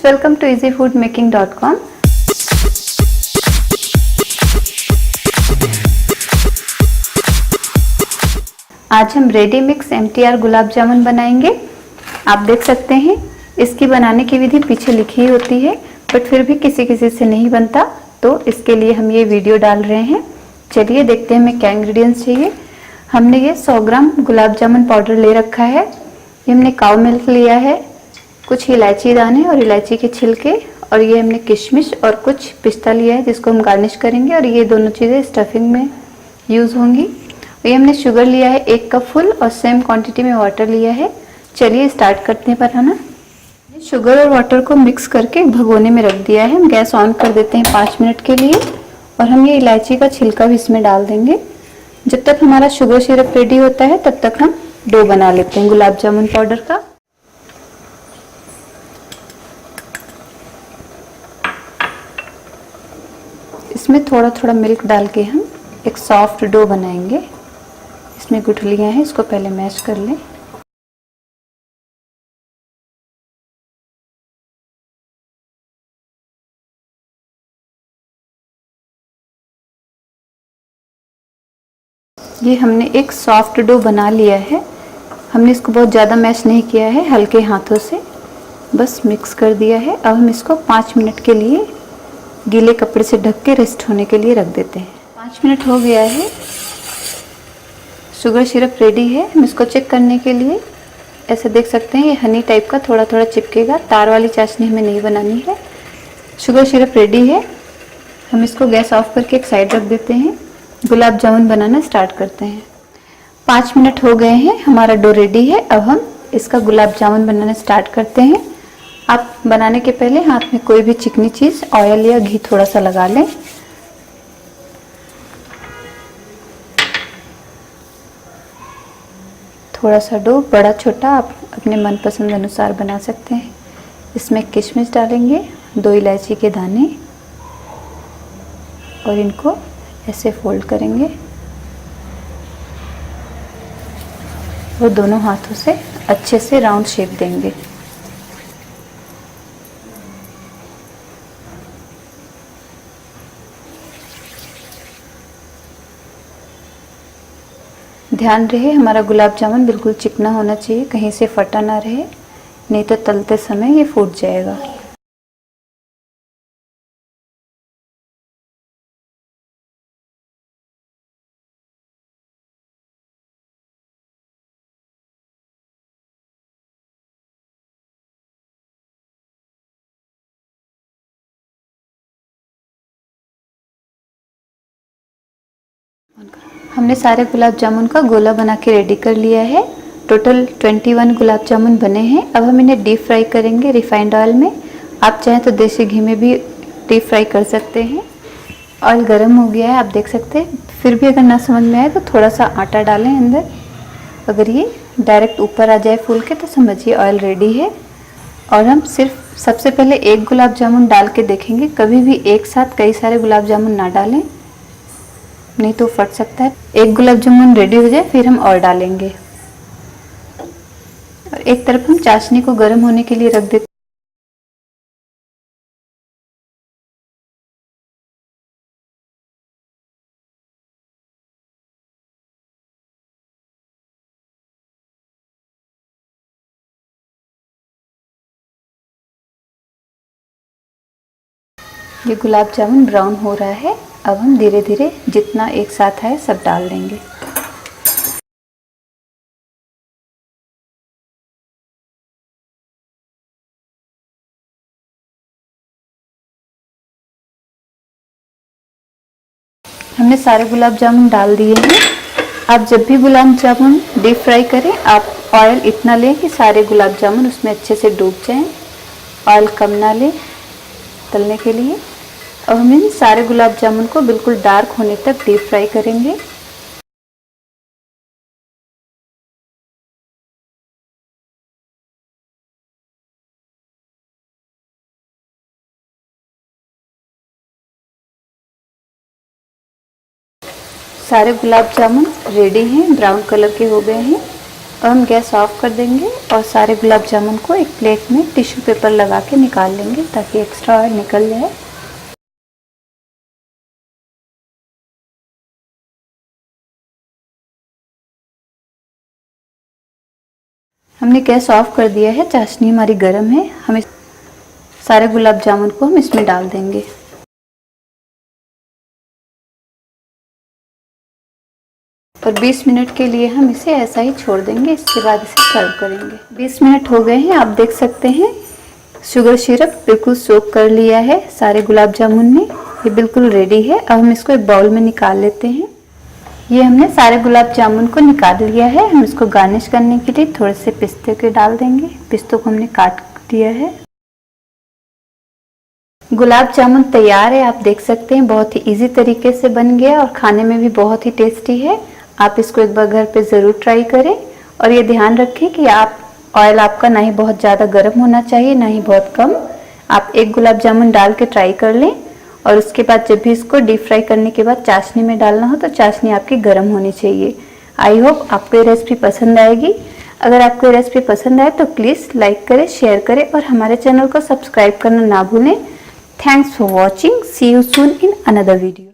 Welcome to easyfoodmaking.com। आज हम ready mix MTR gulab jamun बनाएंगे। आप देख सकते हैं इसकी बनाने की विधि पीछे लिखी ही होती है, बट फिर भी किसी किसी से नहीं बनता, तो इसके लिए हम ये वीडियो डाल रहे हैं। चलिए देखते हैं हमें क्या इंग्रेडिएंट्स चाहिए। हमने ये 100 ग्राम गुलाब जामुन पाउडर ले रखा है। ये हमने काऊ मिल्क लिया है, कुछ इलायची दाने और इलायची के छिलके, और ये हमने किशमिश और कुछ पिस्ता लिया है जिसको हम गार्निश करेंगे, और ये दोनों चीज़ें स्टफिंग में यूज़ होंगी। ये हमने शुगर लिया है 1 कप फुल और सेम क्वांटिटी में वाटर लिया है। चलिए स्टार्ट करते हैं बनाना। शुगर और वाटर को मिक्स करके एक भगोने में रख दिया है। हम गैस ऑन कर देते हैं 5 मिनट के लिए, और हम ये इलायची का छिलका भी इसमें डाल देंगे। जब तक हमारा शुगर सिरप रेडी होता है तब तक हम डो बना लेते हैं गुलाब जामुन पाउडर का। इसमें थोड़ा थोड़ा मिल्क डाल के हम एक सॉफ्ट डो बनाएंगे। इसमें गुठलियां हैं, इसको पहले मैश कर लें। ये हमने एक सॉफ्ट डो बना लिया है। हमने इसको बहुत ज़्यादा मैश नहीं किया है, हल्के हाथों से बस मिक्स कर दिया है। अब हम इसको 5 मिनट के लिए गीले कपड़े से ढक के रेस्ट होने के लिए रख देते हैं। 5 मिनट हो गया है, शुगर सिरप रेडी है। हम इसको चेक करने के लिए ऐसे देख सकते हैं, ये हनी टाइप का थोड़ा थोड़ा चिपकेगा। तार वाली चाशनी हमें नहीं बनानी है। शुगर सिरप रेडी है। हम इसको गैस ऑफ करके एक साइड रख देते हैं। गुलाब जामुन बनाना स्टार्ट करते हैं। 5 मिनट हो गए हैं, हमारा डो रेडी है। अब हम इसका गुलाब जामुन बनाना स्टार्ट करते हैं। आप बनाने के पहले हाथ में कोई भी चिकनी चीज़, ऑयल या घी थोड़ा सा लगा लें। थोड़ा सा डो बड़ा छोटा आप अपने मनपसंद अनुसार बना सकते हैं। इसमें किशमिश डालेंगे, 2 इलायची के दाने, और इनको ऐसे फोल्ड करेंगे और दोनों हाथों से अच्छे से राउंड शेप देंगे। ध्यान रहे हमारा गुलाब जामुन बिल्कुल चिकना होना चाहिए, कहीं से फटा ना रहे, नहीं तो तलते समय ये फूट जाएगा। हमने सारे गुलाब जामुन का गोला बना के रेडी कर लिया है। टोटल 21 गुलाब जामुन बने हैं। अब हम इन्हें डीप फ्राई करेंगे रिफाइंड ऑयल में। आप चाहें तो देसी घी में भी डीप फ्राई कर सकते हैं। ऑयल गर्म हो गया है, आप देख सकते हैं। फिर भी अगर ना समझ में आए तो थोड़ा सा आटा डालें अंदर। अगर ये डायरेक्ट ऊपर आ जाए फूल के तो समझिए ऑयल रेडी है। और हम सिर्फ सबसे पहले एक गुलाब जामुन डाल के देखेंगे। कभी भी एक साथ कई सारे गुलाब जामुन ना डालें, नहीं तो फट सकता है। एक गुलाब जामुन रेडी हो जाए फिर हम और डालेंगे। और एक तरफ हम चाशनी को गर्म होने के लिए रख देते। ये गुलाब जामुन ब्राउन हो रहा है। अब हम धीरे धीरे जितना एक साथ है सब डाल देंगे। हमने सारे गुलाब जामुन डाल दिए हैं। आप जब भी गुलाब जामुन डीप फ्राई करें, आप ऑयल इतना लें कि सारे गुलाब जामुन उसमें अच्छे से डूब जाएं। ऑयल कम ना लें तलने के लिए। अब हम इन सारे गुलाब जामुन को बिल्कुल डार्क होने तक डीप फ्राई करेंगे। सारे गुलाब जामुन रेडी हैं, ब्राउन कलर के हो गए हैं। अब हम गैस ऑफ कर देंगे और सारे गुलाब जामुन को एक प्लेट में टिश्यू पेपर लगा के निकाल लेंगे ताकि एक्स्ट्रा ऑयल निकल जाए। हमने गैस ऑफ कर दिया है, चाशनी हमारी गर्म है। हम सारे गुलाब जामुन को हम इसमें डाल देंगे और 20 मिनट के लिए हम इसे ऐसा ही छोड़ देंगे। इसके बाद इसे सर्व करेंगे। 20 मिनट हो गए हैं, आप देख सकते हैं शुगर सिरप बिल्कुल सोक कर लिया है सारे गुलाब जामुन ने। ये बिल्कुल रेडी है। अब हम इसको एक बाउल में निकाल लेते हैं। ये हमने सारे गुलाब जामुन को निकाल लिया है। हम इसको गार्निश करने के लिए थोड़े से पिस्ते के डाल देंगे। पिस्तों को हमने काट दिया है। गुलाब जामुन तैयार है। आप देख सकते हैं बहुत ही इजी तरीके से बन गया और खाने में भी बहुत ही टेस्टी है। आप इसको एक बार घर पे ज़रूर ट्राई करें और ये ध्यान रखें कि ऑयल आपका ना ही बहुत ज़्यादा गर्म होना चाहिए ना ही बहुत कम। आप एक गुलाब जामुन डाल के ट्राई कर लें और उसके बाद जब भी इसको डीप फ्राई करने के बाद चाशनी में डालना हो तो चाशनी आपकी गर्म होनी चाहिए। आई होप आपको ये रेसिपी पसंद आएगी। अगर आपको ये रेसिपी पसंद आए तो प्लीज़ लाइक करें, शेयर करें और हमारे चैनल को सब्सक्राइब करना ना भूलें। Thanks for watching. See you soon in another video.